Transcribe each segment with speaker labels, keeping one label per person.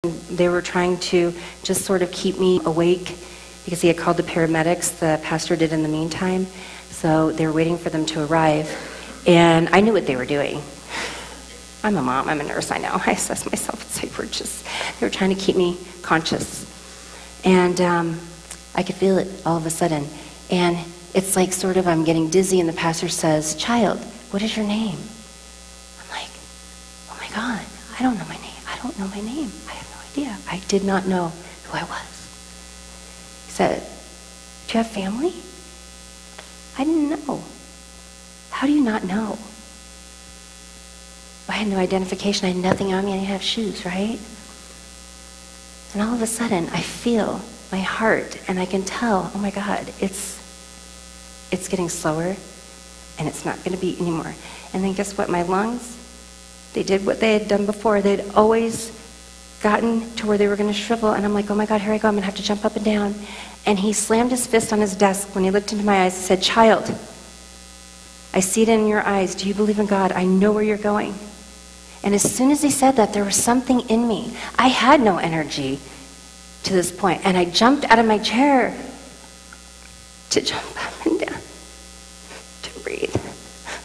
Speaker 1: They were trying to just sort of keep me awake because he had called the paramedics, the pastor did in the meantime. So they were waiting for them to arrive. And I knew what they were doing. I'm a mom, I'm a nurse, I know. I assess myself. It's like they were trying to keep me conscious. And I could feel it all of a sudden. And it's like sort of I'm getting dizzy and the pastor says, "Child, what is your name?" I'm like, oh my God, I don't know my name. I don't know my name. I have no idea. I did not know who I was. He said, "Do you have family?" I didn't know. How do you not know? I had no identification. I had nothing on me. I didn't have shoes, right? And all of a sudden, I feel my heart, and I can tell, oh my God, it's getting slower, and it's not going to beat anymore. And then guess what? My lungs, they did what they had done before. They'd always gotten to where they were going to shrivel, and I'm like, oh my God, here I go. I'm going to have to jump up and down. And he slammed his fist on his desk. When he looked into my eyes, he said, "Child, I see it in your eyes. Do you believe in God? I know where you're going." And as soon as he said that, there was something in me. I had no energy to this point, and I jumped out of my chair to jump up and down, to breathe,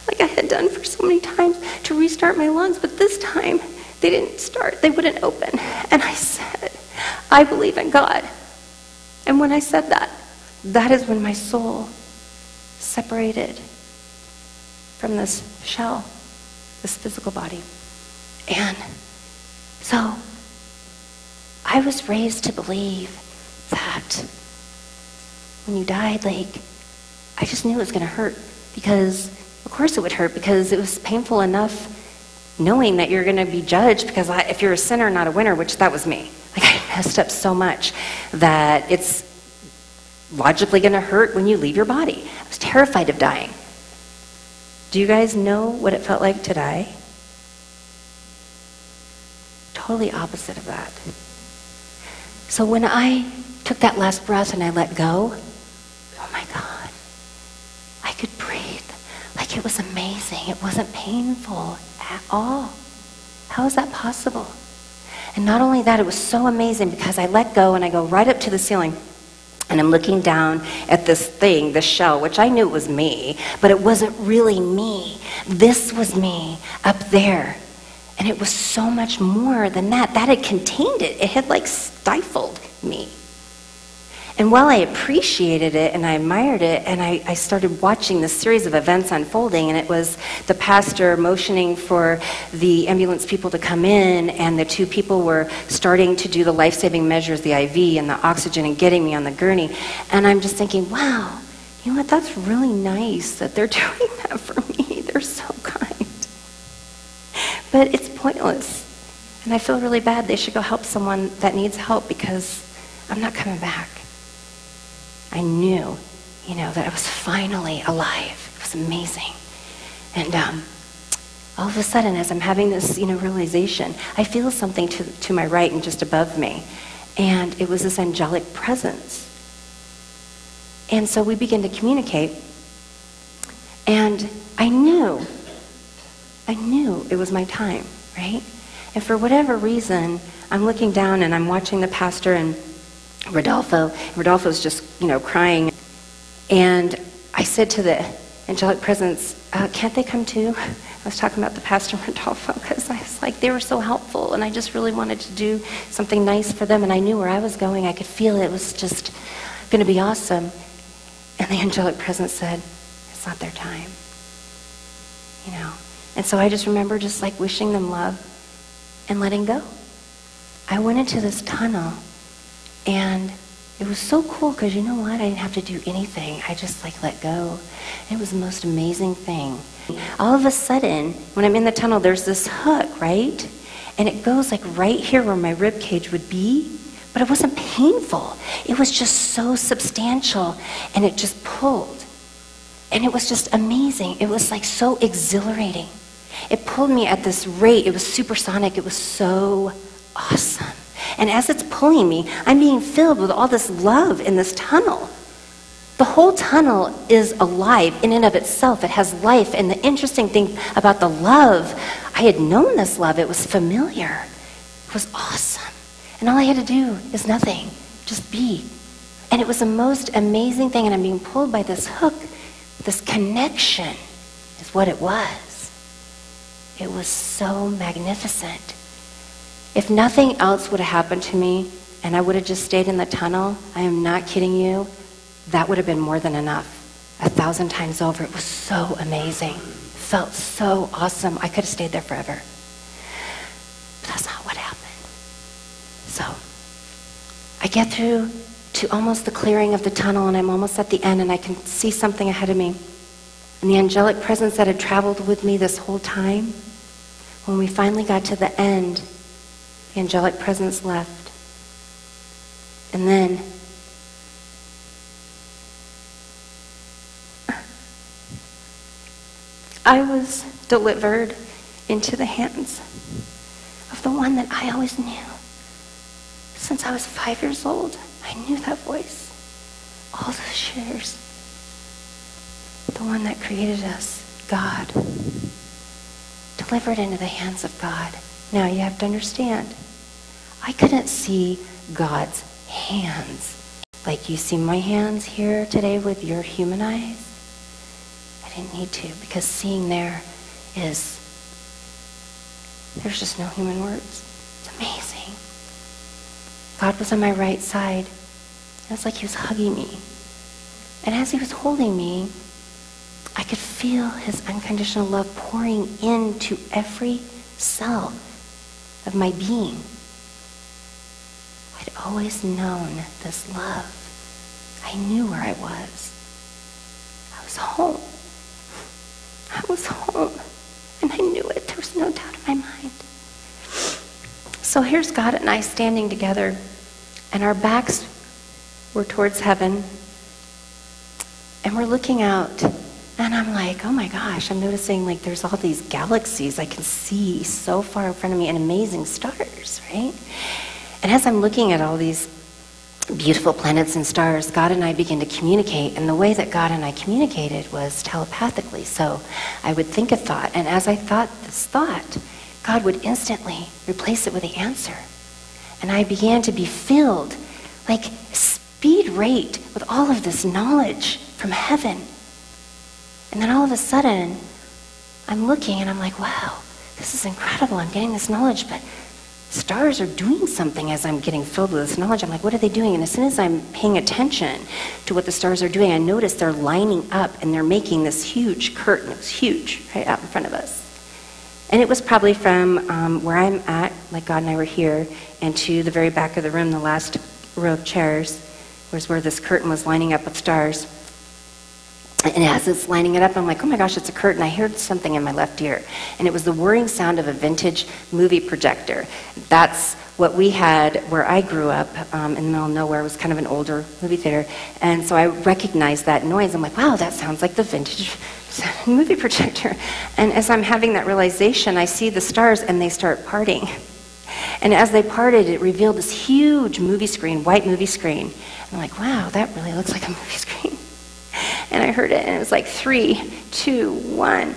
Speaker 1: like I had done for so many times, to restart my lungs. But this time, they didn't start. They wouldn't open. And I said, "I believe in God." And when I said that, that is when my soul separated from this shell, this physical body. And so I was raised to believe that when you died, like, I just knew it was going to hurt, because of course it would hurt, because it was painful enough knowing that you're going to be judged, because if you're a sinner, not a winner, which that was me. Like, I messed up so much that it's logically going to hurt when you leave your body. I was terrified of dying. Do you guys know what it felt like to die? Totally opposite of that. So when I took that last breath and I let go, oh my God, I could breathe. Like, it was amazing. It wasn't painful at all. How is that possible? And not only that, it was so amazing because I let go and I go right up to the ceiling. And I'm looking down at this thing, this shell, which I knew it was me, but it wasn't really me. This was me up there. And it was so much more than that. That had contained it. It had like stifled me. And while I appreciated it and I admired it, and I started watching this series of events unfolding, and it was the pastor motioning for the ambulance people to come in, and the two people were starting to do the life-saving measures, the IV and the oxygen, and getting me on the gurney. And I'm just thinking, wow, you know what, that's really nice that they're doing that for me. They're so kind. But it's pointless. And I feel really bad. They should go help someone that needs help, because I'm not coming back. I knew, that I was finally alive. It was amazing. And all of a sudden, as I'm having this, realization, I feel something to my right and just above me. And it was this angelic presence. And so we began to communicate. And I knew it was my time, right? And for whatever reason, I'm looking down and I'm watching the pastor and Rodolfo. Rodolfo's just, crying. And I said to the angelic presence, can't they come too? I was talking about the pastor and Rodolfo, because I was like, they were so helpful, and I just really wanted to do something nice for them, and I knew where I was going. I could feel it. It was just going to be awesome. And the angelic presence said, it's not their time. And so I just remember just like wishing them love and letting go. I went into this tunnel, and it was so cool, because you know what? I didn't have to do anything. I just let go. It was the most amazing thing. All of a sudden, when I'm in the tunnel, there's this hook, right? And it goes right here where my rib cage would be, but it wasn't painful. It was just so substantial, and it just pulled. And it was just amazing. It was so exhilarating. It pulled me at this rate. It was supersonic. It was so awesome. And as it's pulling me, I'm being filled with all this love in this tunnel. The whole tunnel is alive in and of itself. It has life. And the interesting thing about the love, I had known this love. It was familiar. It was awesome. And all I had to do is nothing, just be. And it was the most amazing thing, and I'm being pulled by this hook. This connection is what it was. It was so magnificent. If nothing else would have happened to me, and I would have just stayed in the tunnel, I am not kidding you, that would have been more than enough. 1,000 times over. It was so amazing. It felt so awesome. I could have stayed there forever. But that's not what happened. So, I get through to almost the clearing of the tunnel, and I'm almost at the end, and I can see something ahead of me. And the angelic presence that had traveled with me this whole time, when we finally got to the end, the angelic presence left. And then I was delivered into the hands of the one that I always knew. Since I was 5 years old, I knew that voice. All those years. The one that created us, God. Delivered into the hands of God. Now you have to understand, I couldn't see God's hands. Like you see my hands here today with your human eyes. I didn't need to, because seeing there is, there's just no human words. It's amazing. God was on my right side. It was like he was hugging me. And as he was holding me, I could feel his unconditional love pouring into every cell of my being. I'd always known this love. I knew where I was. I was home. I was home. And I knew it. There was no doubt in my mind. So here's God and I standing together, and our backs were towards heaven, and we're looking out, and I'm like, oh my gosh, I'm noticing like there's all these galaxies I can see so far in front of me, and amazing stars, right? And as I'm looking at all these beautiful planets and stars, God and I began to communicate, and the way that God and I communicated was telepathically. So I would think a thought, and as I thought this thought, God would instantly replace it with the answer. And I began to be filled, like speed rate, with all of this knowledge from heaven. And then all of a sudden, I'm looking and I'm like, wow, this is incredible. I'm getting this knowledge, but stars are doing something as I'm getting filled with this knowledge. I'm like, what are they doing? And as soon as I'm paying attention to what the stars are doing, I notice they're lining up and they're making this huge curtain. It's huge, right out in front of us. And it was probably from where I'm at, like God and I were here, and to the very back of the room, the last row of chairs, was where this curtain was lining up with stars. And as it's lining it up, I'm like, oh my gosh, it's a curtain. I heard something in my left ear. And it was the whirring sound of a vintage movie projector. That's what we had where I grew up in the middle of nowhere. It was kind of an older movie theater. And so I recognized that noise. I'm like, wow, that sounds like the vintage movie projector. And as I'm having that realization, I see the stars and they start parting. And as they parted, it revealed this huge movie screen, white movie screen. And I'm like, wow, that really looks like a movie screen. And I heard it, and it was like 3, 2, 1. And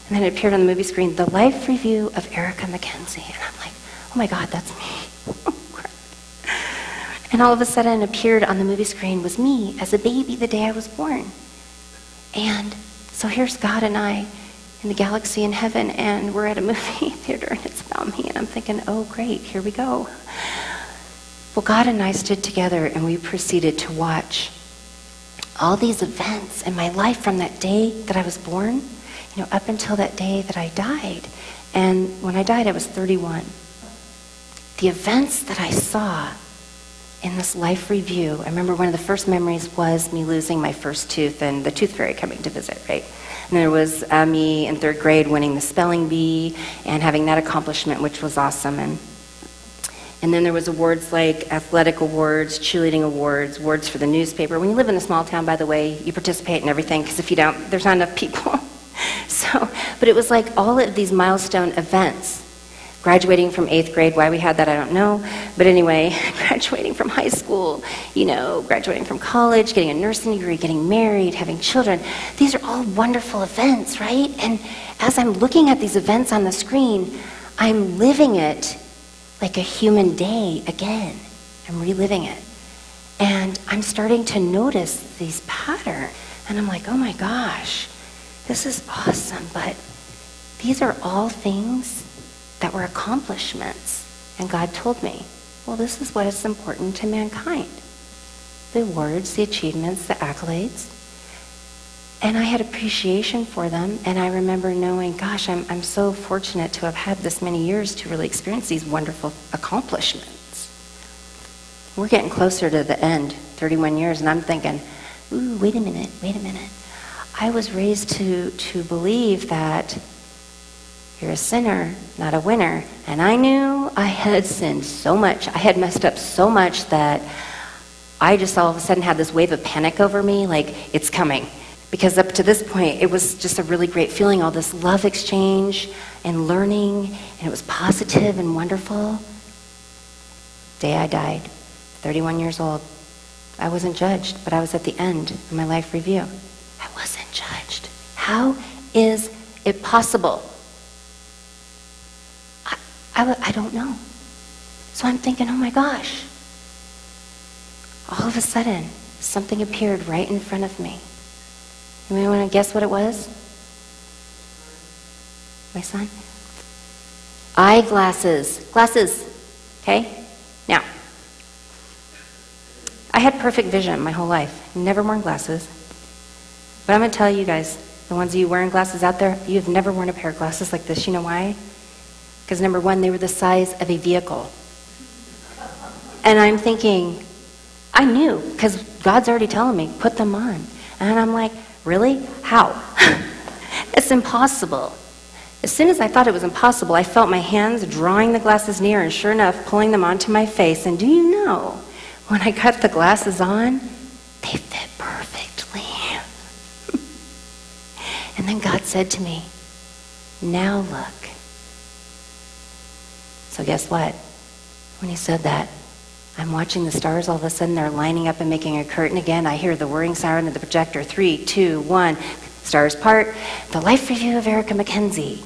Speaker 1: then it appeared on the movie screen, The Life Review of Erica McKenzie. And I'm like, oh my God, that's me. Oh, crap. And all of a sudden appeared on the movie screen was me as a baby the day I was born. And so here's God and I in the galaxy in heaven, and we're at a movie theater, and it's about me. And I'm thinking, oh, great, here we go. Well, God and I stood together, and we proceeded to watch all these events in my life from that day that I was born, you know, up until that day that I died. And when I died, I was 31. The events that I saw in this life review, I remember one of the first memories was me losing my first tooth and the tooth fairy coming to visit, right? And there was me in 3rd grade winning the spelling bee and having that accomplishment, which was awesome. And then there was awards like athletic awards, cheerleading awards, awards for the newspaper. When you live in a small town, by the way, you participate in everything, because if you don't, there's not enough people. But it was like all of these milestone events. Graduating from 8th grade, why we had that, I don't know. But anyway, graduating from high school, you know, graduating from college, getting a nursing degree, getting married, having children. These are all wonderful events, right? And as I'm looking at these events on the screen, I'm living it like a human day again. I'm reliving it. And I'm starting to notice these patterns. And I'm like, oh my gosh, this is awesome. But these are all things that were accomplishments. And God told me, well, this is what is important to mankind. The awards, the achievements, the accolades. And I had appreciation for them. And I remember knowing, gosh, I'm so fortunate to have had this many years to really experience these wonderful accomplishments. We're getting closer to the end, 31 years, and I'm thinking, ooh, wait a minute. I was raised to believe that you're a sinner, not a winner. And I knew I had sinned so much. I had messed up so much that I just all of a sudden had this wave of panic over me, like, it's coming. Because up to this point, it was just a really great feeling, all this love exchange and learning, and it was positive and wonderful. Day I died, 31 years old. I wasn't judged, but I was at the end of my life review. I wasn't judged. How is it possible? I don't know. So I'm thinking, oh my gosh. All of a sudden, something appeared right in front of me. You want to guess what it was? My son? Eyeglasses. Glasses. Okay? Now, I had perfect vision my whole life. Never worn glasses. But I'm going to tell you guys, the ones of you wearing glasses out there, you have never worn a pair of glasses like this. You know why? Because number one, they were the size of a vehicle. And I'm thinking, I knew, because God's already telling me, put them on. And I'm like, really? How? It's impossible. As soon as I thought it was impossible, I felt my hands drawing the glasses near and sure enough, pulling them onto my face. And do you know, when I got the glasses on, they fit perfectly. And then God said to me, now look. So guess what? When he said that, I'm watching the stars. All of a sudden, they're lining up and making a curtain again. I hear the whirring siren of the projector. 3, 2, 1. Stars part. The life review of Erica McKenzie.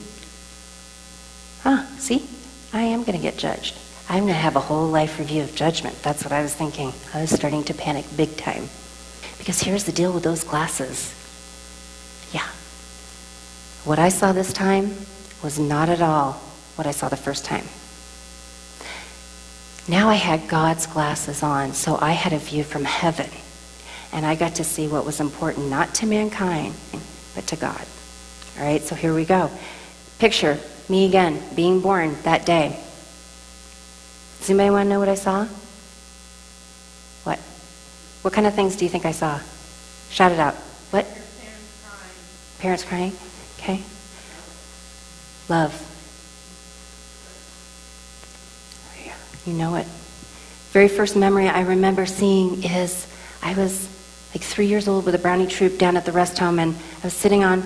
Speaker 1: See? I am going to get judged. I'm going to have a whole life review of judgment. That's what I was thinking. I was starting to panic big time. Because here's the deal with those glasses. Yeah. What I saw this time was not at all what I saw the first time. Now I had God's glasses on, so I had a view from heaven. And I got to see what was important, not to mankind, but to God. All right, so here we go. Picture me again, being born that day. Does anybody want to know what I saw? What? What kind of things do you think I saw? Shout it out. What? Parents crying. Okay. Love. You know it. Very first memory I remember seeing is I was like 3 years old with a Brownie troop down at the rest home, and I was sitting on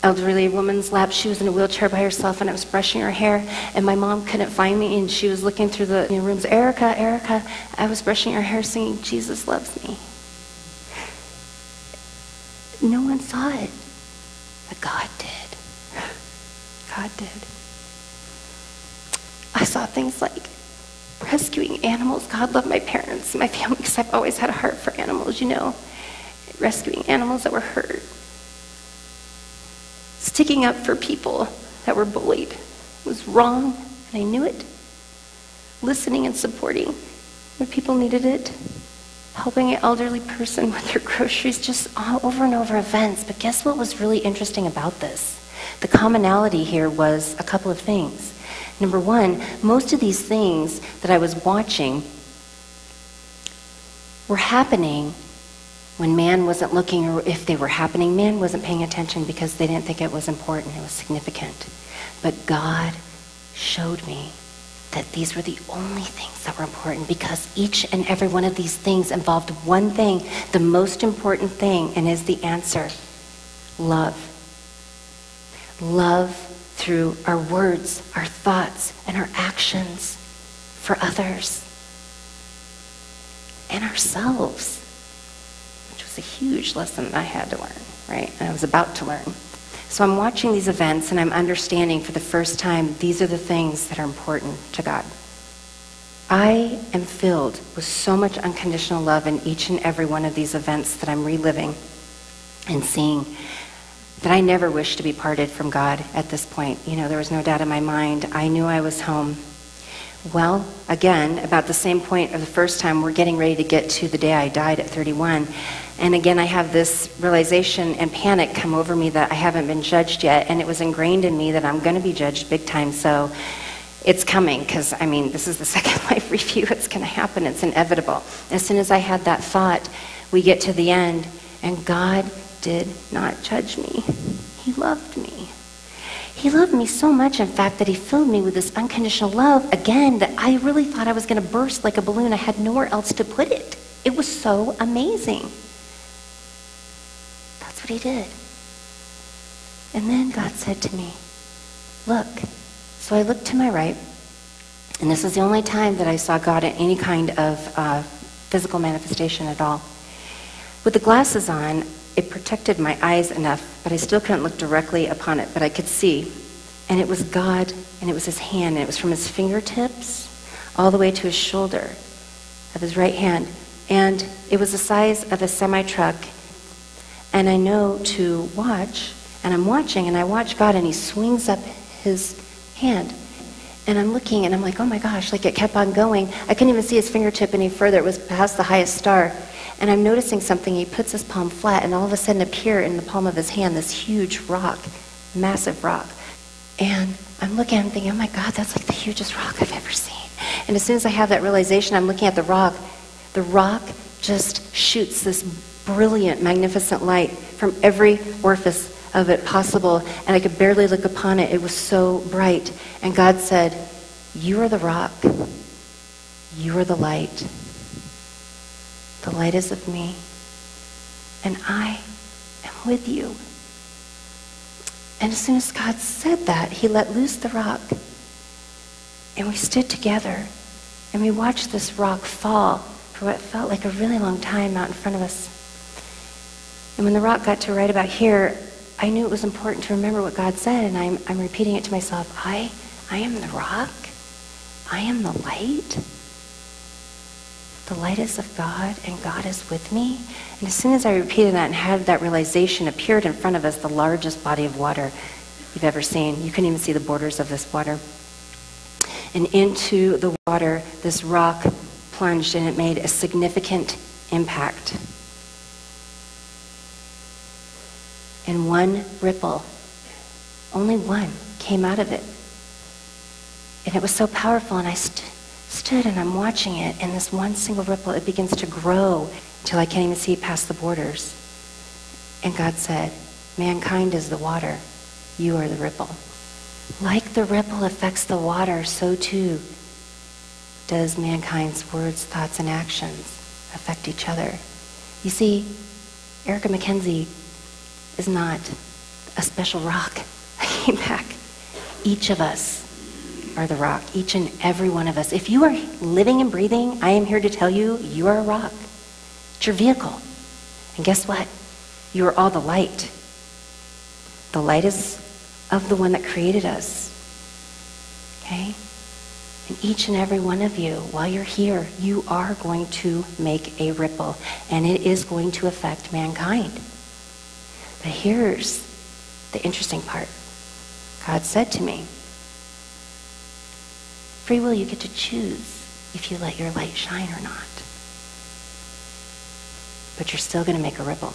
Speaker 1: elderly woman's lap. She was in a wheelchair by herself, and I was brushing her hair, and my mom couldn't find me, and she was looking through the rooms. Erica, Erica. I was brushing her hair singing, Jesus loves me. No one saw it, but God did. God did. I saw things like rescuing animals. God loved my parents, my family, because I've always had a heart for animals, you know. Rescuing animals that were hurt. Sticking up for people that were bullied. It was wrong, and I knew it. Listening and supporting when people needed it. Helping an elderly person with their groceries, just over and over events. But guess what was really interesting about this? The commonality here was a couple of things. Number one, most of these things that I was watching were happening when man wasn't looking, or if they were happening, man wasn't paying attention because they didn't think it was important, it was significant. But God showed me that these were the only things that were important, because each and every one of these things involved one thing, the most important thing, and is the answer: love. Love through our words, our thoughts, and our actions for others and ourselves, which was a huge lesson I had to learn, right? And I was about to learn. So I'm watching these events and I'm understanding for the first time these are the things that are important to God. I am filled with so much unconditional love in each and every one of these events that I'm reliving and seeing that I never wished to be parted from God at this point. You know, there was no doubt in my mind. I knew I was home. Well, again, about the same point of the first time, we're getting ready to get to the day I died at 31. And again, I have this realization and panic come over me that I haven't been judged yet. And it was ingrained in me that I'm going to be judged big time. So it's coming, because, I mean, this is the second life review. It's going to happen. It's inevitable. As soon as I had that thought, we get to the end, and God did not judge me. He loved me. He loved me so much, in fact, that he filled me with this unconditional love, again, that I really thought I was going to burst like a balloon. I had nowhere else to put it. It was so amazing. That's what he did. And then God said to me, look. So I looked to my right, and this is the only time that I saw God in any kind of physical manifestation at all. With the glasses on, it protected my eyes enough, but I still couldn't look directly upon it, but I could see. And it was God, and it was his hand, and it was from his fingertips all the way to his shoulder of his right hand. And it was the size of a semi-truck. And I know to watch, and I'm watching, and I watch God, and he swings up his hand. And I'm looking, and I'm like, oh my gosh, like it kept on going. I couldn't even see his fingertip any further. It was past the highest star. And I'm noticing something. He puts his palm flat, and all of a sudden appear in the palm of his hand this huge rock, massive rock. And I'm looking, I'm thinking, oh my God, that's like the hugest rock I've ever seen. And as soon as I have that realization, I'm looking at the rock. The rock just shoots this brilliant, magnificent light from every orifice of it possible, and I could barely look upon it. It was so bright. And God said, you are the rock. You are the light. The light is of me, and I am with you. And as soon as God said that, he let loose the rock, and we stood together, and we watched this rock fall for what felt like a really long time out in front of us. And when the rock got to right about here, I knew it was important to remember what God said, and I'm repeating it to myself. I am the rock. I am the light. The light is of God, and God is with me. And as soon as I repeated that and had that realization, appeared in front of us the largest body of water you've ever seen. You couldn't even see the borders of this water. And into the water, this rock plunged, and it made a significant impact. And one ripple, only one, came out of it. And it was so powerful, and I stood and I'm watching it, and this one single ripple, it begins to grow until I can't even see past the borders. And God said, mankind is the water, you are the ripple. Like the ripple affects the water, so too does mankind's words, thoughts, and actions affect each other. You see, Erica McKenzie is not a special rock that came back. Each of us are the rock, each and every one of us. If you are living and breathing, I am here to tell you, you are a rock. It's your vehicle. And guess what? You are all the light. The light is of the one that created us. Okay? And each and every one of you, while you're here, you are going to make a ripple, and it is going to affect mankind. But here's the interesting part. God said to me, free will, you get to choose if you let your light shine or not. But you're still going to make a ripple.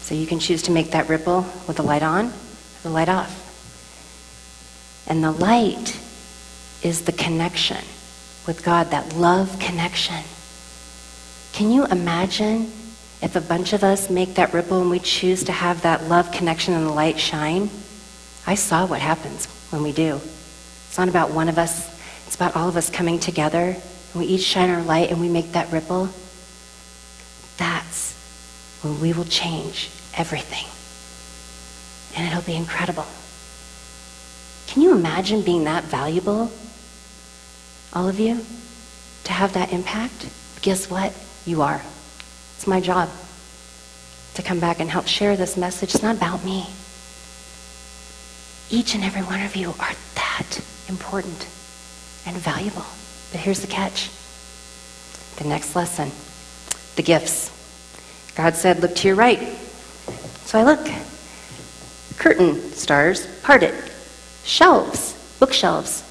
Speaker 1: So you can choose to make that ripple with the light on or the light off. And the light is the connection with God, that love connection. Can you imagine if a bunch of us make that ripple and we choose to have that love connection and the light shine? I saw what happens when we do. It's not about one of us. It's about all of us coming together, and we each shine our light and we make that ripple. That's when we will change everything. And it'll be incredible. Can you imagine being that valuable, all of you, to have that impact? Guess what? You are. It's my job to come back and help share this message. It's not about me. Each and every one of you are that important and valuable. But here's the catch. The next lesson. The gifts. God said, look to your right. So I look. Curtain stars parted. Shelves, bookshelves.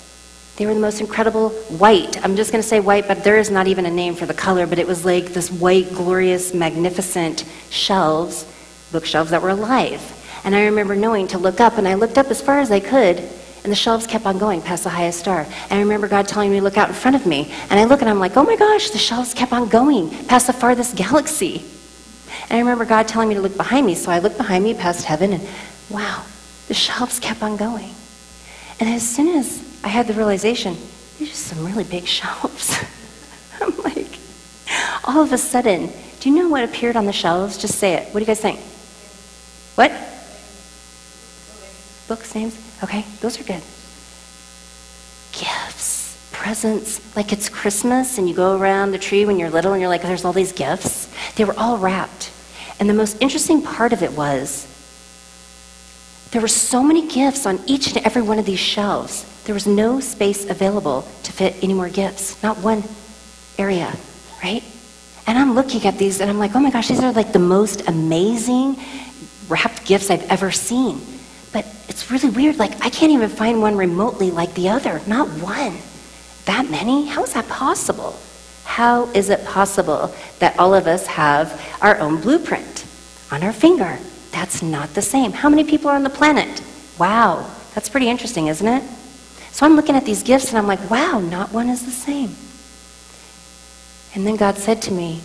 Speaker 1: They were the most incredible white. I'm just going to say white, but there is not even a name for the color, but it was like this white, glorious, magnificent shelves, bookshelves that were alive. And I remember knowing to look up, and I looked up as far as I could, and the shelves kept on going past the highest star. And I remember God telling me to look out in front of me. And I look and I'm like, oh my gosh, the shelves kept on going past the farthest galaxy. And I remember God telling me to look behind me. So I looked behind me past heaven, and wow, the shelves kept on going. And as soon as I had the realization, there's just some really big shelves. I'm like, all of a sudden, do you know what appeared on the shelves? Just say it. What do you guys think? What? Books, names? Okay, those are good. Gifts, presents, like it's Christmas and you go around the tree when you're little and you're like, there's all these gifts. They were all wrapped. And the most interesting part of it was, there were so many gifts on each and every one of these shelves. There was no space available to fit any more gifts, not one area, right? And I'm looking at these and I'm like, oh my gosh, these are like the most amazing wrapped gifts I've ever seen. But it's really weird, like I can't even find one remotely like the other, not one. That many? How is that possible? How is it possible that all of us have our own blueprint on our finger? That's not the same. How many people are on the planet? Wow, that's pretty interesting, isn't it? So I'm looking at these gifts and I'm like, wow, not one is the same. And then God said to me,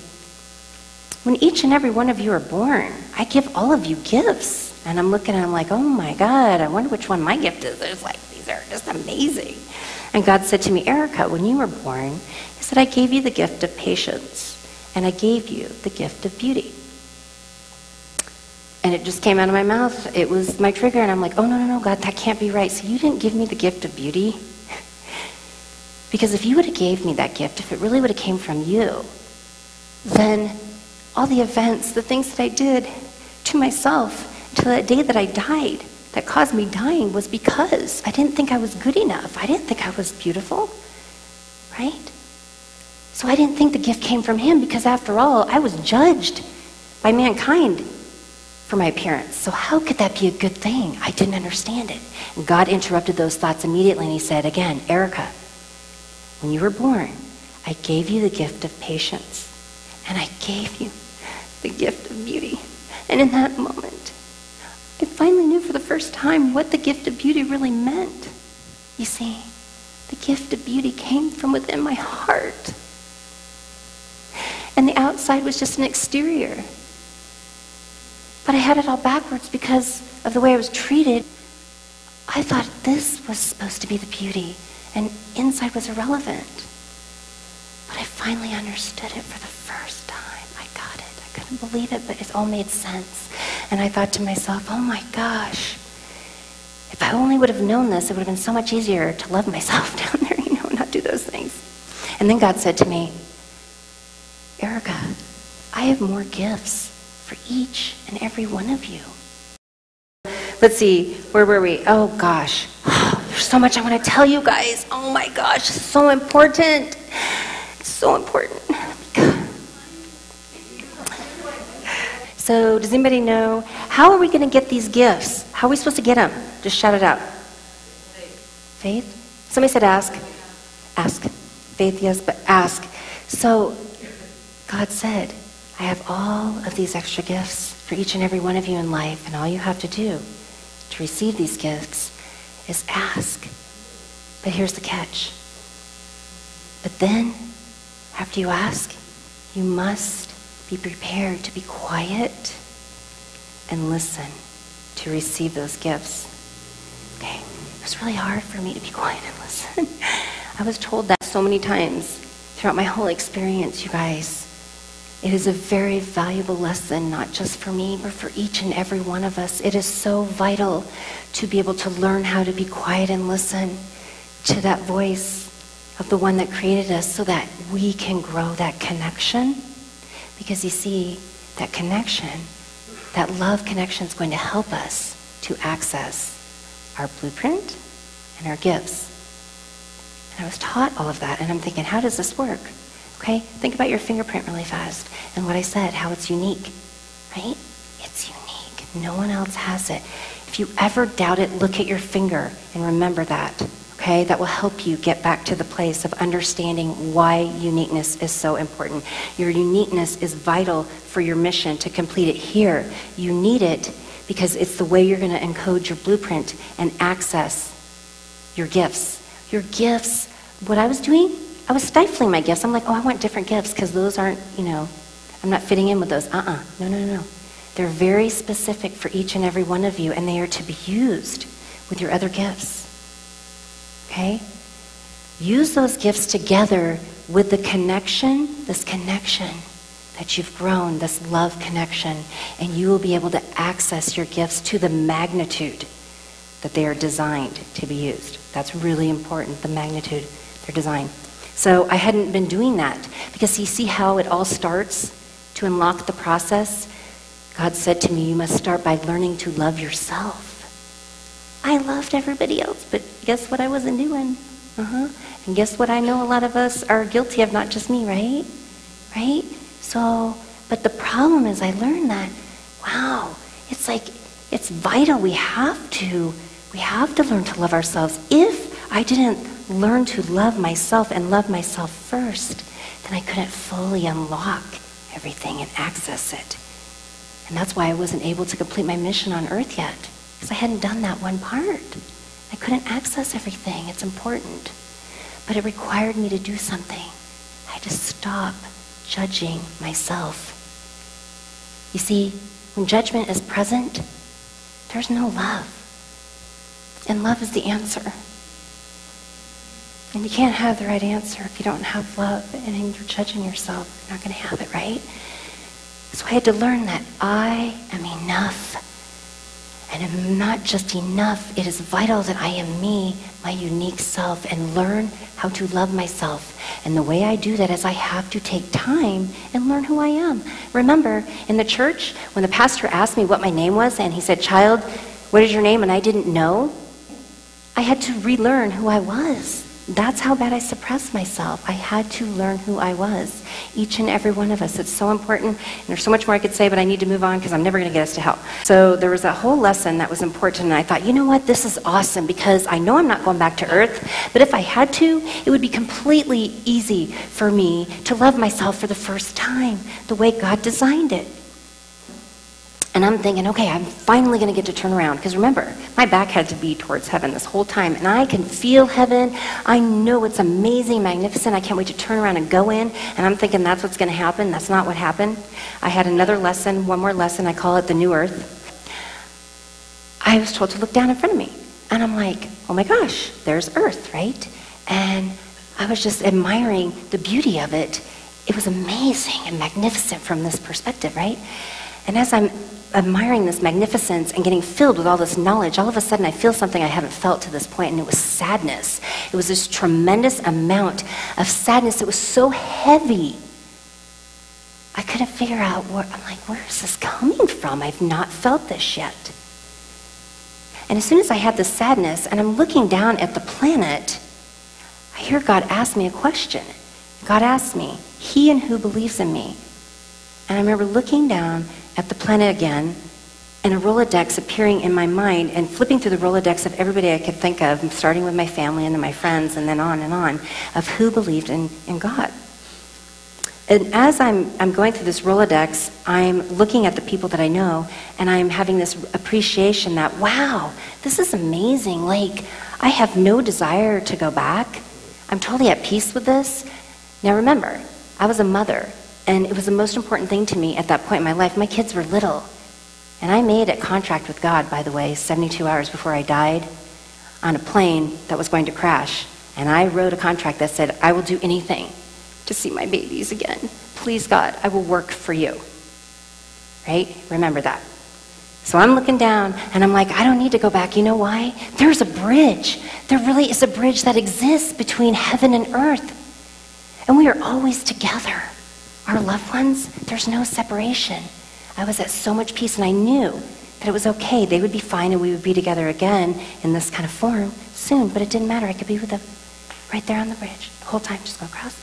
Speaker 1: when each and every one of you are born, I give all of you gifts. And I'm looking and I'm like, oh my God, I wonder which one my gift is. There's like, these are just amazing. And God said to me, Erica, when you were born, He said, I gave you the gift of patience and I gave you the gift of beauty. And it just came out of my mouth. It was my trigger, and I'm like, oh, no, God, that can't be right. So you didn't give me the gift of beauty? Because if you would have gave me that gift, if it really would have came from you, then all the events, the things that I did to myself until that day that I died, that caused me dying, was because I didn't think I was good enough. I didn't think I was beautiful, right? So I didn't think the gift came from Him, because after all, I was judged by mankind for my appearance. So how could that be a good thing? I didn't understand it. And God interrupted those thoughts immediately, and He said, again, Erica, when you were born, I gave you the gift of patience, and I gave you the gift of beauty. And in that moment, I finally knew for the first time what the gift of beauty really meant. You see, the gift of beauty came from within my heart. And the outside was just an exterior. But I had it all backwards because of the way I was treated. I thought this was supposed to be the beauty, and inside was irrelevant. But I finally understood it for the first time. I got it. I couldn't believe it, but it all made sense. And I thought to myself, oh my gosh, if I only would have known this, it would have been so much easier to love myself down there, not do those things. And then God said to me, Erica, I have more gifts for each and every one of you. Let's see, where were we? Oh gosh, there's so much I want to tell you guys. Oh my gosh, it's so important. It's so important. So does anybody know, how are we going to get these gifts? How are we supposed to get them? Just shout it out. Faith? Somebody said ask. Ask. Faith, yes, but ask. So God said, I have all of these extra gifts for each and every one of you in life, and all you have to do to receive these gifts is ask. But here's the catch. But then, after you ask, you must be prepared to be quiet and listen to receive those gifts. Okay, it was really hard for me to be quiet and listen. I was told that so many times throughout my whole experience, you guys. It is a very valuable lesson, not just for me, but for each and every one of us. It is so vital to be able to learn how to be quiet and listen to that voice of the one that created us so that we can grow that connection. Because you see, that connection, that love connection is going to help us to access our blueprint and our gifts. And I was taught all of that, and I'm thinking, how does this work? Okay, think about your fingerprint really fast, and what I said, how it's unique, right? It's unique. No one else has it. If you ever doubt it, look at your finger and remember that, okay? That will help you get back to the place of understanding why uniqueness is so important. Your uniqueness is vital for your mission to complete it here. You need it because it's the way you're going to encode your blueprint and access your gifts. Your gifts, what I was doing, I was stifling my gifts. I'm like, oh, I want different gifts because those aren't, I'm not fitting in with those. No. They're very specific for each and every one of you, and they are to be used with your other gifts. Okay? Use those gifts together with the connection, this connection that you've grown, this love connection, and you will be able to access your gifts to the magnitude that they are designed to be used. That's really important, the magnitude they're designed. So I hadn't been doing that because you see how it all starts to unlock the process? God said to me, you must start by learning to love yourself. I loved everybody else, but guess what I wasn't doing? And guess what I know a lot of us are guilty of, not just me, right? Right? So, but the problem is I learned that, wow, it's like, it's vital. We have to learn to love ourselves. If I didn't learn to love myself and love myself first, then I couldn't fully unlock everything and access it. And that's why I wasn't able to complete my mission on earth yet, because I hadn't done that one part. I couldn't access everything. It's important. But it required me to do something. I had to stop judging myself. You see, when judgment is present, there's no love. And love is the answer. And you can't have the right answer if you don't have love and you're judging yourself. You're not going to have it, right? So I had to learn that I am enough. And I'm not just enough. It is vital that I am me, my unique self, and learn how to love myself. And the way I do that is I have to take time and learn who I am. Remember, in the church, when the pastor asked me what my name was, and he said, "Child, what is your name?" and I didn't know, I had to relearn who I was. That's how bad I suppressed myself. I had to learn who I was. Each and every one of us. It's so important. And there's so much more I could say, but I need to move on because I'm never going to get us to hell. So there was a whole lesson that was important, and I thought, you know what? This is awesome because I know I'm not going back to earth, but if I had to, it would be completely easy for me to love myself for the first time, the way God designed it. And I'm thinking, okay, I'm finally going to get to turn around. Because remember, my back had to be towards heaven this whole time. And I can feel heaven. I know it's amazing, magnificent. I can't wait to turn around and go in. And I'm thinking that's what's going to happen. That's not what happened. I had another lesson, one more lesson. I call it the new earth. I was told to look down in front of me. And I'm like, oh my gosh, there's earth, right? And I was just admiring the beauty of it. It was amazing and magnificent from this perspective, right? And as I'm admiring this magnificence and getting filled with all this knowledge, all of a sudden I feel something I haven't felt to this point, and it was sadness. It was this tremendous amount of sadness. It was so heavy. I couldn't figure out where is this coming from? I've not felt this yet. And as soon as I had this sadness, and I'm looking down at the planet, I hear God ask me a question. God asked me, "He and who believes in me?" And I remember looking down at the planet again, and a Rolodex appearing in my mind, and flipping through the Rolodex of everybody I could think of, starting with my family and then my friends, and then on, of who believed in God. And as I'm going through this Rolodex, I'm looking at the people that I know, and I'm having this appreciation that, wow, this is amazing. Like, I have no desire to go back. I'm totally at peace with this. Now remember, I was a mother. And it was the most important thing to me at that point in my life. My kids were little. And I made a contract with God, by the way, 72 hours before I died, on a plane that was going to crash. And I wrote a contract that said, I will do anything to see my babies again. Please, God, I will work for you. Right? Remember that. So I'm looking down, and I'm like, I don't need to go back. You know why? There's a bridge. There really is a bridge that exists between heaven and earth. And we are always together. Our loved ones, there's no separation. I was at so much peace, and I knew that it was okay. They would be fine, and we would be together again in this kind of form soon, but it didn't matter. I could be with them right there on the bridge. The whole time, just go across.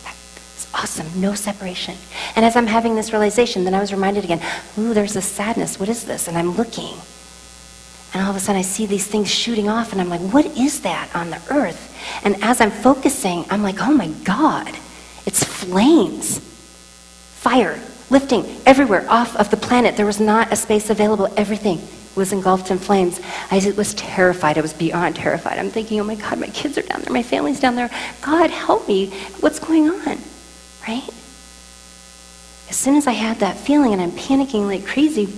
Speaker 1: It's awesome, no separation. And as I'm having this realization, then I was reminded again, ooh, there's this sadness. What is this? And I'm looking. And all of a sudden I see these things shooting off, and I'm like, what is that on the earth? And as I'm focusing, I'm like, oh my God, it's flames. Fire, lifting everywhere off of the planet. There was not a space available. Everything was engulfed in flames. I was terrified. I was beyond terrified. I'm thinking, oh my God, my kids are down there. My family's down there. God, help me. What's going on? Right? As soon as I had that feeling and I'm panicking like crazy,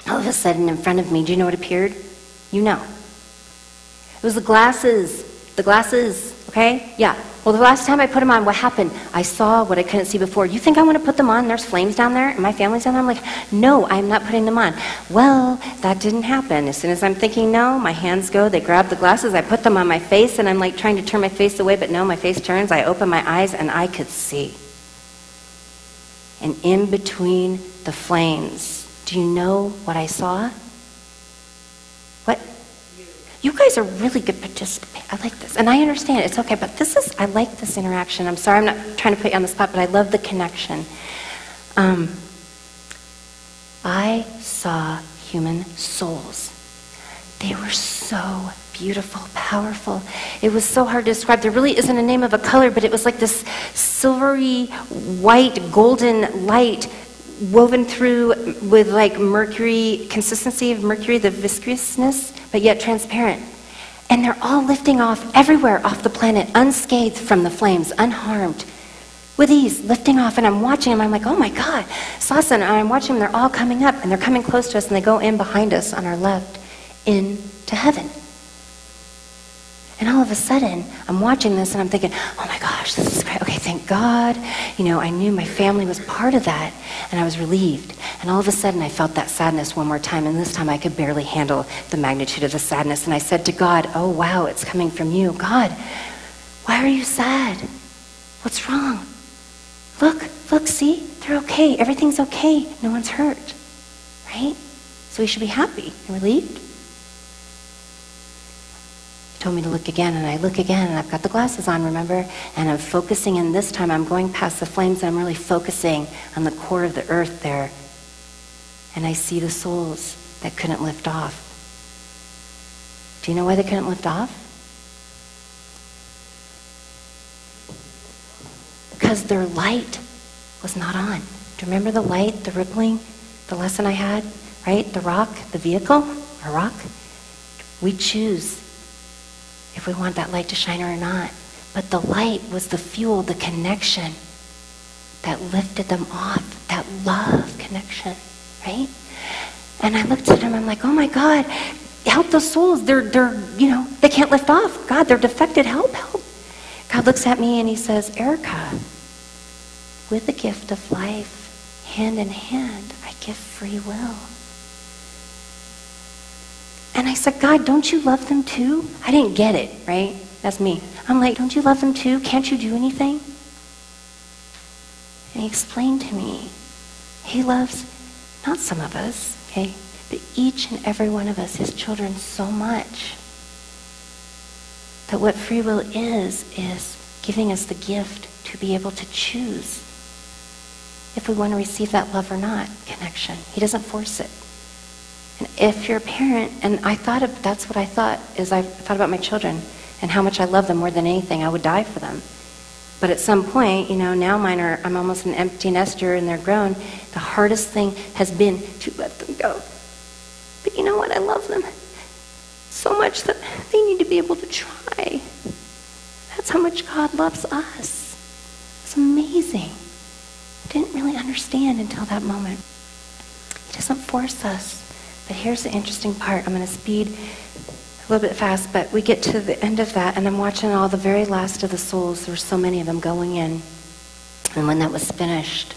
Speaker 1: all of a sudden in front of me, do you know what appeared? You know. It was the glasses. The glasses, okay? Yeah. Well, the last time I put them on, what happened? I saw what I couldn't see before. You think I want to put them on? There's flames down there and my family's down there? I'm like, no, I'm not putting them on. Well, that didn't happen. As soon as I'm thinking no, my hands go, they grab the glasses, I put them on my face, and I'm like trying to turn my face away, but no, my face turns. I open my eyes and I could see. And in between the flames, do you know what I saw? What? You guys are really good participants. I like this. And I understand it's okay, but I like this interaction. I'm sorry, I'm not trying to put you on the spot, but I love the connection. I saw human souls. They were so beautiful, powerful. It was so hard to describe. There really isn't a name of a color, but it was like this silvery, white, golden light woven through with like mercury, consistency of mercury, the viscousness, but yet transparent. And they're all lifting off everywhere off the planet, unscathed from the flames, unharmed, with ease, lifting off. And I'm watching them, I'm like, oh my God, Sasa, and I'm watching them, they're all coming up, and they're coming close to us, and they go in behind us on our left, into heaven. And all of a sudden, I'm watching this and I'm thinking, oh my gosh, this is great. Okay, thank God. You know, I knew my family was part of that, and I was relieved. And all of a sudden, I felt that sadness one more time, and this time I could barely handle the magnitude of the sadness. And I said to God, oh wow, it's coming from you. God, why are you sad? What's wrong? Look, see? They're okay. Everything's okay. No one's hurt. Right? So we should be happy and relieved. Told me to look again, and I look again, and I've got the glasses on, remember? And I'm focusing, and this time I'm going past the flames, and I'm really focusing on the core of the earth there. And I see the souls that couldn't lift off. Do you know why they couldn't lift off? Because their light was not on. Do you remember the light, the rippling, the lesson I had, right? The rock, the vehicle, a rock. We choose if we want that light to shine or not. But the light was the fuel, the connection that lifted them off, that love connection, right? And I looked at him, I'm like, oh my God, help those souls. They're they can't lift off. God, they're defected, help. God looks at me and he says, Erica, with the gift of life, hand in hand, I give free will. And I said, God, don't you love them too? I didn't get it, right? That's me. I'm like, don't you love them too? Can't you do anything? And he explained to me, he loves not some of us, okay, but each and every one of us, his children, so much that what free will is giving us the gift to be able to choose if we want to receive that love or not, connection. He doesn't force it. And if you're a parent, and that's what I thought, is I thought about my children and how much I love them more than anything. I would die for them. But at some point, now I'm almost an empty nester and they're grown. The hardest thing has been to let them go. But you know what? I love them so much that they need to be able to try. That's how much God loves us. It's amazing. I didn't really understand until that moment. He doesn't force us. But here's the interesting part. I'm going to speed a little bit fast, but we get to the end of that, and I'm watching all the very last of the souls. There were so many of them going in. And when that was finished,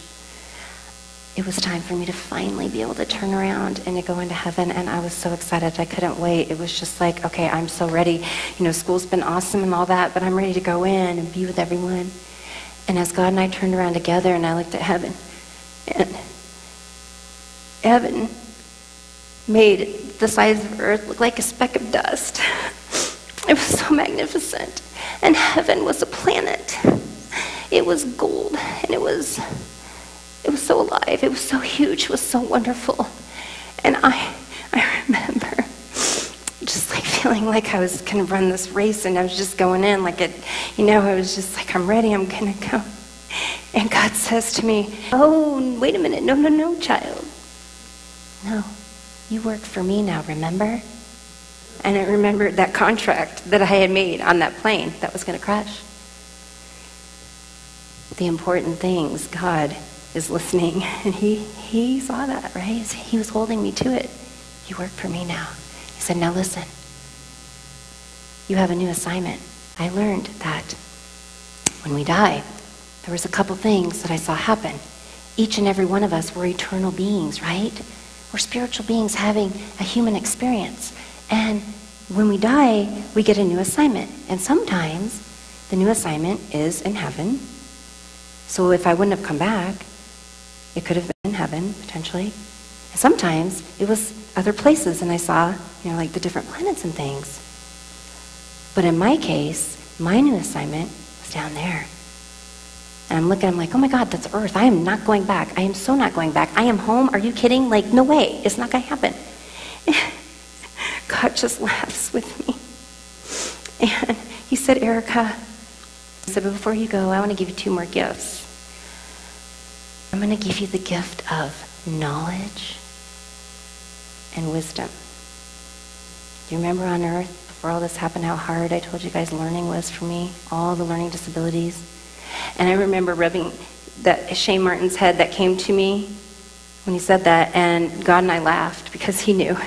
Speaker 1: it was time for me to finally be able to turn around and to go into heaven, and I was so excited. I couldn't wait. It was just like, okay, I'm so ready. School's been awesome and all that, but I'm ready to go in and be with everyone. And as God and I turned around together, and I looked at heaven, and heaven made the size of earth look like a speck of dust. It was so magnificent. And heaven was a planet. It was gold, and it was so alive. It was so huge. It was so wonderful. And I remember just like feeling like I was going to run this race, and I was just going in like it, I was just like, I'm ready, I'm going to go. And God says to me, oh, wait a minute, no, child. No, you work for me now, remember? And I remembered that contract that I had made on that plane that was going to crash. The important things, God is listening, and he saw that, right? He was holding me to it. You work for me now. He said, now listen, you have a new assignment. I learned that when we die, there was a couple things that I saw happen. Each and every one of us were eternal beings, right? We're spiritual beings having a human experience. And when we die, we get a new assignment. And sometimes the new assignment is in heaven. So if I wouldn't have come back, it could have been in heaven, potentially. And sometimes it was other places, and I saw, like the different planets and things. But in my case, my new assignment was down there. And I'm like, oh my God, that's Earth. I am not going back. I am so not going back. I am home. Are you kidding? Like, no way. It's not going to happen. God just laughs with me. And he said, Erica, he said, but before you go, I want to give you 2 more gifts. I'm going to give you the gift of knowledge and wisdom. Do you remember on Earth, before all this happened, how hard I told you guys learning was for me? All the learning disabilities. And I remember rubbing that Shane Martin's head that came to me when he said that, and God and I laughed because he knew.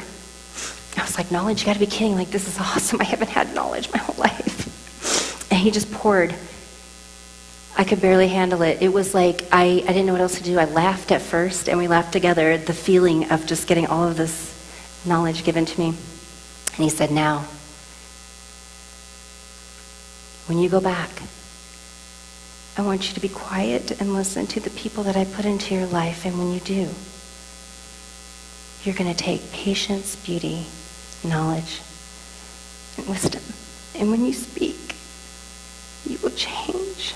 Speaker 1: I was like, knowledge, you got to be kidding. Like, this is awesome. I haven't had knowledge my whole life. And he just poured. I could barely handle it. It was like I didn't know what else to do. I laughed at first, and we laughed together, the feeling of just getting all of this knowledge given to me. And he said, now, when you go back, I want you to be quiet and listen to the people that I put into your life. And when you do, you're going to take patience, beauty, knowledge, and wisdom. And when you speak, you will change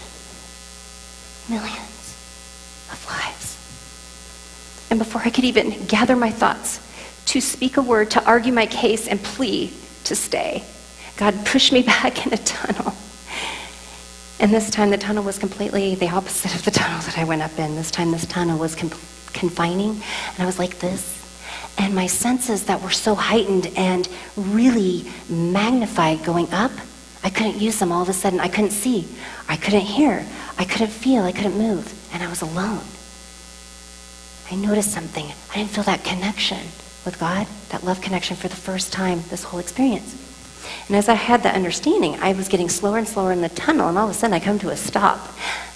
Speaker 1: millions of lives. And before I could even gather my thoughts to speak a word, to argue my case and plea to stay, God pushed me back in a tunnel. And this time the tunnel was completely the opposite of the tunnel that I went up in. This time this tunnel was confining, and I was like this. And my senses that were so heightened and really magnified going up, I couldn't use them all of a sudden. I couldn't see, I couldn't hear, I couldn't feel, I couldn't move, and I was alone. I noticed something. I didn't feel that connection with God, that love connection for the first time this whole experience. And as I had that understanding, I was getting slower and slower in the tunnel, and all of a sudden I come to a stop.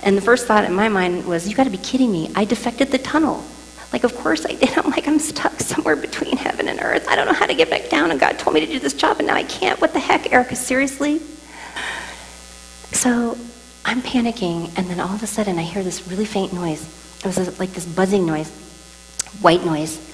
Speaker 1: And the first thought in my mind was, you got to be kidding me. I defected the tunnel. Like, of course I did. I'm like, I'm stuck somewhere between heaven and earth. I don't know how to get back down, and God told me to do this job, and now I can't. What the heck, Erica, seriously? So I'm panicking, and then all of a sudden I hear this really faint noise. It was like this buzzing noise, white noise.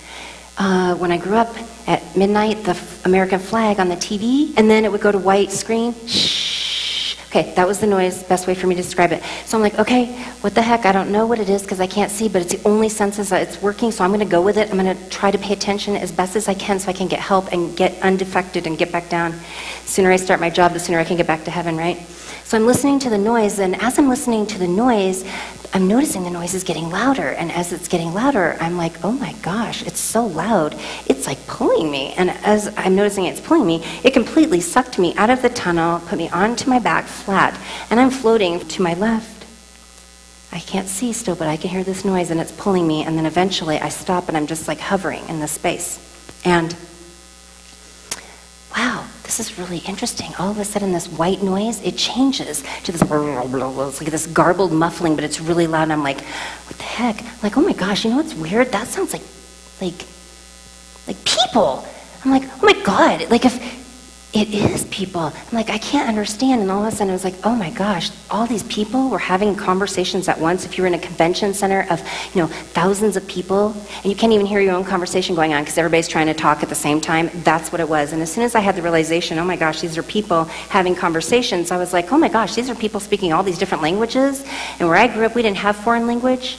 Speaker 1: When I grew up at midnight, the American flag on the TV, and then it would go to white screen. Shh. Okay, that was the noise, best way for me to describe it. So I'm like, okay, what the heck? I don't know what it is because I can't see, but it's the only senses that it's working, so I'm going to go with it. I'm going to try to pay attention as best as I can so I can get help and get undefected and get back down. The sooner I start my job, the sooner I can get back to heaven, right? So I'm listening to the noise, and as I'm listening to the noise, I'm noticing the noise is getting louder, and as it's getting louder, I'm like, oh my gosh, it's so loud, it's like pulling me. And as I'm noticing it's pulling me, it completely sucked me out of the tunnel, put me onto my back flat, and I'm floating to my left. I can't see still, but I can hear this noise, and it's pulling me, and then eventually I stop, and I'm just like hovering in this space. And wow, this is really interesting. All of a sudden, this white noise, it changes to this, it's like this garbled muffling, but it's really loud, and I'm like, what the heck? I'm like, oh my gosh, you know what's weird? That sounds like people. I'm like, oh my God, like if it is people. I'm like, I can't understand. And all of a sudden I was like, oh my gosh, all these people were having conversations at once. If you're in a convention center of, thousands of people, and you can't even hear your own conversation going on because everybody's trying to talk at the same time, that's what it was. And as soon as I had the realization, oh my gosh, these are people having conversations, I was like, oh my gosh, these are people speaking all these different languages. And where I grew up, we didn't have foreign language,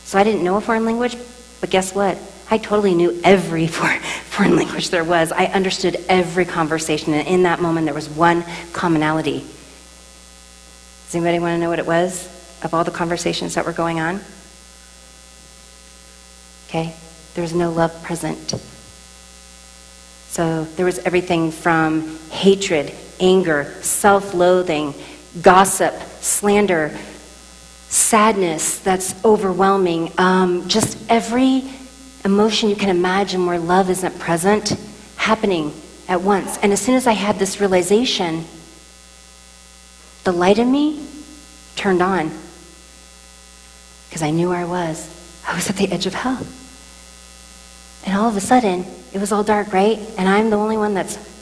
Speaker 1: so I didn't know a foreign language. But guess what? I totally knew every foreign language there was. I understood every conversation, and in that moment there was one commonality. Does anybody want to know what it was of all the conversations that were going on? Okay, there was no love present. So there was everything from hatred, anger, self-loathing, gossip, slander, sadness that's overwhelming, just every emotion you can imagine where love isn't present, happening at once. And as soon as I had this realization, the light in me turned on because I knew where I was. I was at the edge of hell. And all of a sudden, it was all dark, right? And I'm the only one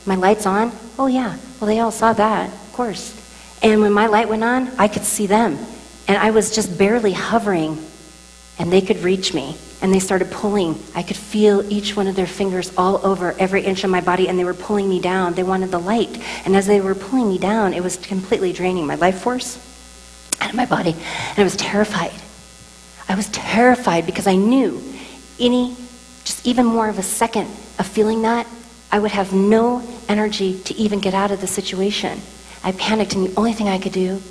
Speaker 1: my light's on? Oh yeah, well they all saw that, of course. And when my light went on, I could see them. And I was just barely hovering, and they could reach me. And they started pulling. I could feel each one of their fingers all over every inch of my body, and they were pulling me down. They wanted the light. And as they were pulling me down, it was completely draining my life force out of my body. And I was terrified. I was terrified because I knew just even more of a second of feeling that, I would have no energy to even get out of the situation. I panicked, and the only thing I could do,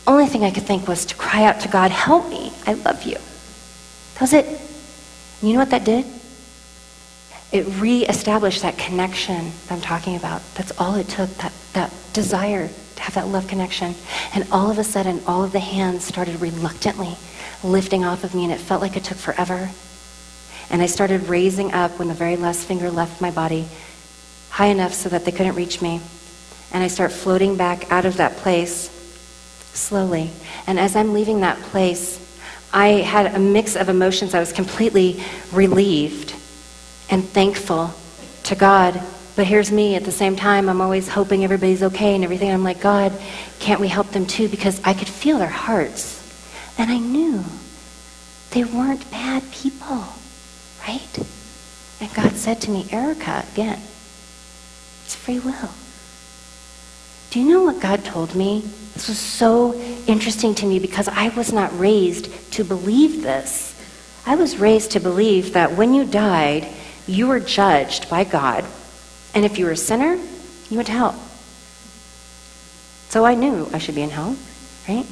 Speaker 1: only thing I could think was to cry out to God, help me, I love you. That was it. And you know what that did? It re-established that connection that I'm talking about. That's all it took, that desire to have that love connection. And all of a sudden, all of the hands started reluctantly lifting off of me, and it felt like it took forever. And I started raising up when the very last finger left my body, high enough so that they couldn't reach me. And I start floating back out of that place slowly. And as I'm leaving that place, I had a mix of emotions. I was completely relieved and thankful to God. But here's me at the same time. I'm always hoping everybody's okay and everything. I'm like, God, can't we help them too? Because I could feel their hearts. And I knew they weren't bad people, right? And God said to me, Erica, again, it's free will. Do you know what God told me? This was so interesting to me because I was not raised to believe this. I was raised to believe that when you died, you were judged by God. And if you were a sinner, you went to hell. So I knew I should be in hell, right?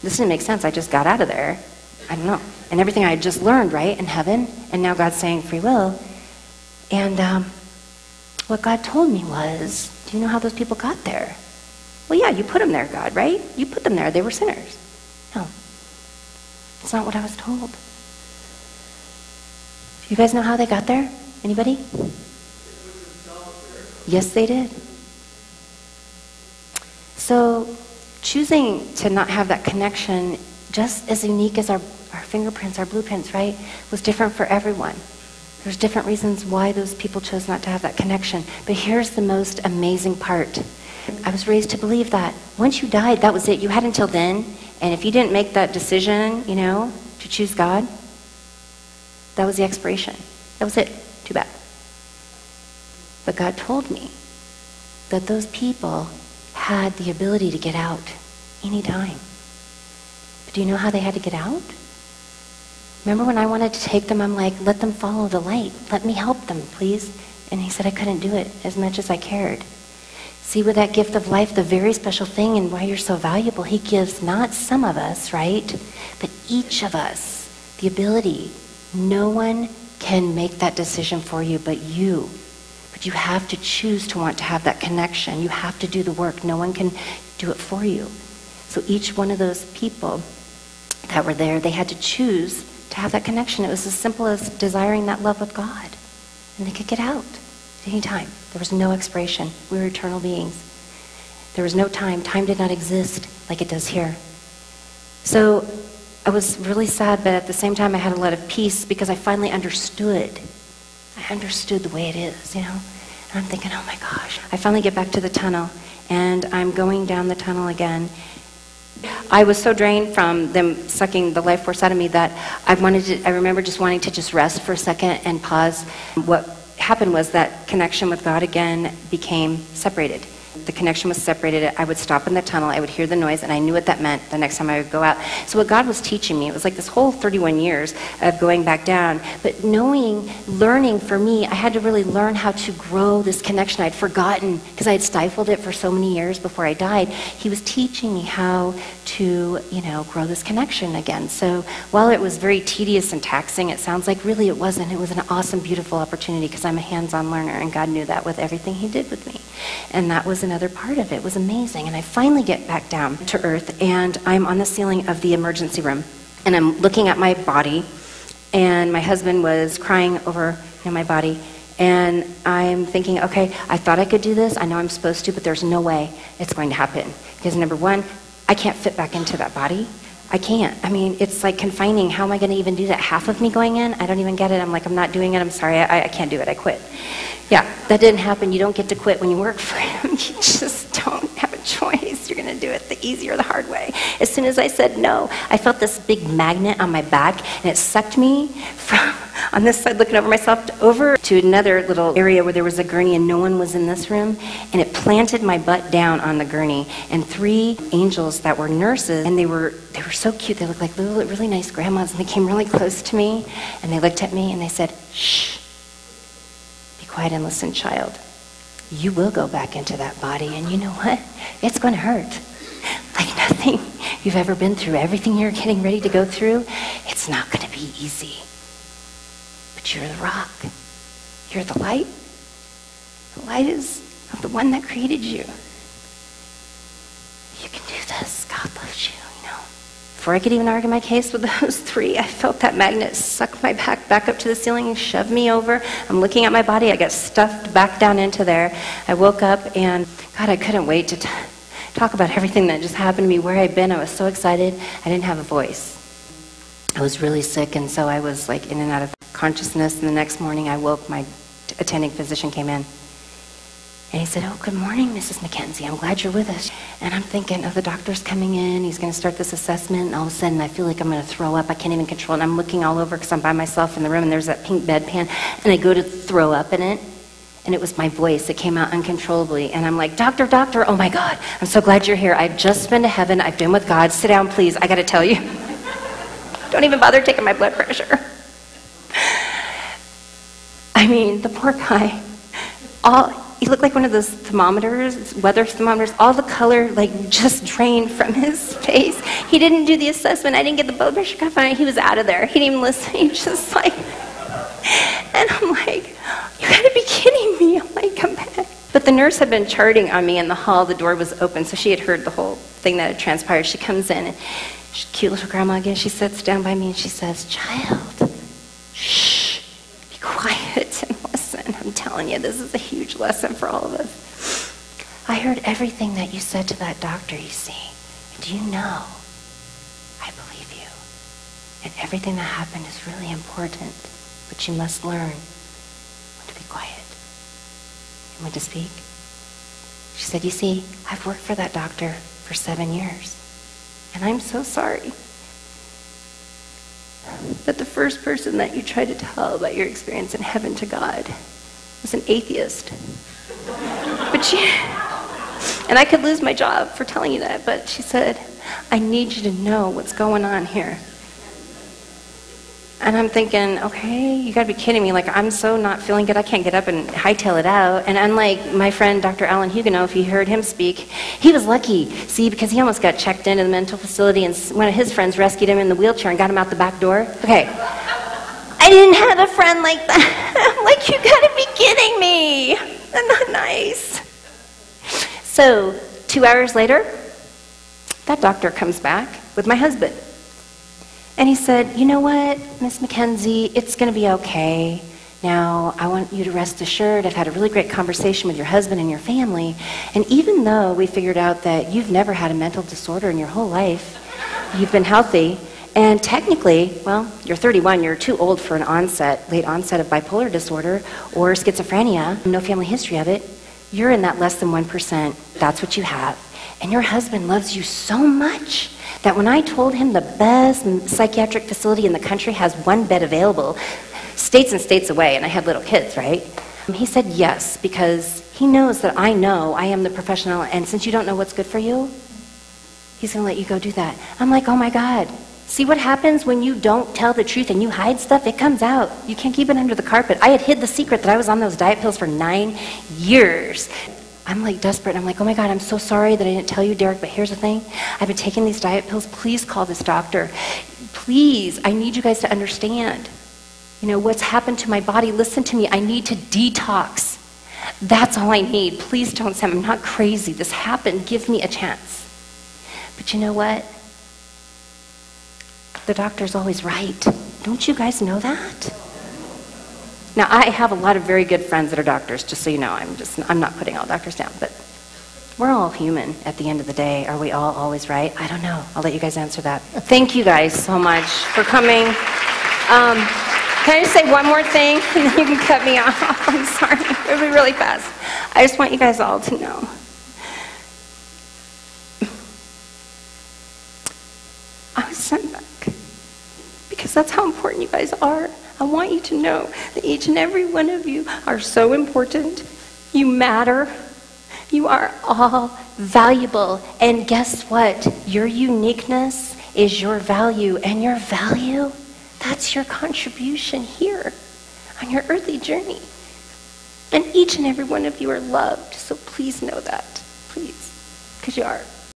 Speaker 1: This didn't make sense. I just got out of there. I don't know. And everything I had just learned, right, in heaven. And now God's saying free will. And what God told me was, do you know how those people got there? Well, yeah, you put them there, God, right? You put them there. They were sinners. No. It's not what I was told. Do you guys know how they got there? Anybody? Yes, they did. So choosing to not have that connection, just as unique as our fingerprints, our blueprints, right, was different for everyone. There's different reasons why those people chose not to have that connection. But here's the most amazing part. I was raised to believe that once you died, that was it. You had until then, and if you didn't make that decision, to choose God, that was the expiration. That was it. Too bad. But God told me that those people had the ability to get out anytime. But do you know how they had to get out? Remember when I wanted to take them, I'm like, let them follow the light. Let me help them, please. And he said I couldn't do it as much as I cared. See, with that gift of life, the very special thing and why you're so valuable, he gives not some of us, right, but each of us the ability. No one can make that decision for you but you. But you have to choose to want to have that connection. You have to do the work. No one can do it for you. So each one of those people that were there, they had to choose to have that connection. It was as simple as desiring that love with God. And they could get out at any time. There was no expiration. We were eternal beings. There was no time. Time did not exist like it does here. So I was really sad, but at the same time I had a lot of peace because I finally understood. I understood the way it is, And And I'm thinking, oh my gosh. I finally get back to the tunnel, and I'm going down the tunnel again. I was so drained from them sucking the life force out of me that I remember just wanting to just rest for a second and pause. What happened was that connection with God again became separated. The connection was separated. I would stop in the tunnel, I would hear the noise, and I knew what that meant the next time I would go out. So what God was teaching me, it was like this whole 31 years of going back down, but learning for me, I had to really learn how to grow this connection. I'd forgotten, because I had stifled it for so many years before I died. He was teaching me how to, grow this connection again. So while it was very tedious and taxing, it sounds like, really it wasn't. It was an awesome, beautiful opportunity, because I'm a hands-on learner, and God knew that with everything he did with me. And that was another part of it. It was amazing. And I finally get back down to earth, and I'm on the ceiling of the emergency room, and I'm looking at my body, and my husband was crying over my body, and I'm thinking, okay, I thought I could do this. I know I'm supposed to, but there's no way it's going to happen. Because number one, I can't fit back into that body. I can't. I mean, it's like confining. How am I going to even do that? Half of me going in? I don't even get it. I'm like, I'm not doing it. I'm sorry. I can't do it. I quit. Yeah, that didn't happen. You don't get to quit when you work for him. You just don't have a choice. You're going to do it the easy or the hard way. As soon as I said no, I felt this big magnet on my back, and it sucked me from on this side, looking over myself, over to another little area where there was a gurney, and no one was in this room, and it planted my butt down on the gurney, and 3 angels that were nurses, and they were so cute. They looked like little, really nice grandmas, and they came really close to me, and they looked at me, and they said, shh. Quiet and listen, child. You will go back into that body, and you know what? It's going to hurt. Like nothing you've ever been through, everything you're getting ready to go through, it's not going to be easy. But you're the rock. You're the light. The light is of the one that created you. You can do this. God loves you. Before I could even argue my case with those 3, I felt that magnet suck my back up to the ceiling and shove me over. I'm looking at my body. I got stuffed back down into there. I woke up, and God, I couldn't wait to talk about everything that just happened to me, where I'd been. I was so excited. I didn't have a voice. I was really sick, and so I was like in and out of consciousness. And the next morning I woke, my attending physician came in. And he said, oh, good morning, Mrs. McKenzie. I'm glad you're with us. And I'm thinking, oh, the doctor's coming in. He's going to start this assessment. And all of a sudden, I feel like I'm going to throw up. I can't even control it. And I'm looking all over because I'm by myself in the room, and there's that pink bedpan. And I go to throw up in it. And it was my voice. It came out uncontrollably. And I'm like, doctor, doctor, oh, my God. I'm so glad you're here. I've just been to heaven. I've been with God. Sit down, please. I got to tell you. Don't even bother taking my blood pressure. I mean, the poor guy. He looked like one of those thermometers, weather thermometers. All the color just drained from his face. He didn't do the assessment. I didn't get the blood pressure cuff on it. He was out of there. He didn't even listen. He was just like, and I'm like, you gotta be kidding me. I'm like, come back. But the nurse had been charting on me in the hall. The door was open, so she had heard the whole thing that had transpired. She comes in, and she's cute little grandma again. She sits down by me, and she says, child, shh, be quiet and listen. I'm telling you, this is a huge lesson for all of us. I heard everything that you said to that doctor, you see. And do you know, I believe you. And everything that happened is really important, but you must learn when to be quiet and when to speak. She said, you see, I've worked for that doctor for 7 years, and I'm so sorry that the first person that you tried to tell about your experience in heaven to God was an atheist. And I could lose my job for telling you that, but she said, I need you to know what's going on here. And I'm thinking, okay, you gotta be kidding me. Like, I'm so not feeling good, I can't get up and hightail it out. And unlike my friend, Dr. Alan Huguenot, if you heard him speak, he was lucky, see, because he almost got checked into the mental facility, and one of his friends rescued him in the wheelchair and got him out the back door. Okay. I didn't have a friend like that. I'm like, you gotta be kidding me. That's not nice. So, 2 hours later, that doctor comes back with my husband. And he said, you know what, Miss McKenzie, it's going to be okay. Now, I want you to rest assured I've had a really great conversation with your husband and your family. And even though we figured out that you've never had a mental disorder in your whole life, you've been healthy, And technically, well, you're 31, you're too old for an late onset of bipolar disorder or schizophrenia, no family history of it. You're in that less than 1%. That's what you have. And your husband loves you so much that when I told him the best psychiatric facility in the country has one bed available, states and states away, and I had little kids, right? He said yes, because he knows that I know I am the professional, and since you don't know what's good for you, he's going to let you go do that. I'm like, oh my God. See what happens when you don't tell the truth and you hide stuff? It comes out. You can't keep it under the carpet. I had hid the secret that I was on those diet pills for 9 years. I'm like desperate. I'm like, oh my God, I'm so sorry that I didn't tell you, Derek, but here's the thing. I've been taking these diet pills. Please call this doctor. Please, I need you guys to understand. You know, what's happened to my body. Listen to me. I need to detox. That's all I need. Please don't say I'm not crazy. This happened. Give me a chance. But you know what? The doctor's always right. Don't you guys know that? Now, I have a lot of very good friends that are doctors, just so you know. I'm not putting all doctors down, but we're all human at the end of the day. Are we all always right? I don't know. I'll let you guys answer that. Thank you guys so much for coming. Can I just say one more thing, and then you can cut me off? I'm sorry. It'll be really fast. I just want you guys all to know. I was sent back because that's how important you guys are. I want you to know that each and every one of you are so important. You matter. You are all valuable. And guess what? Your uniqueness is your value. And your value, that's your contribution here on your earthly journey. And each and every one of you are loved. So please know that. Please. Because you are.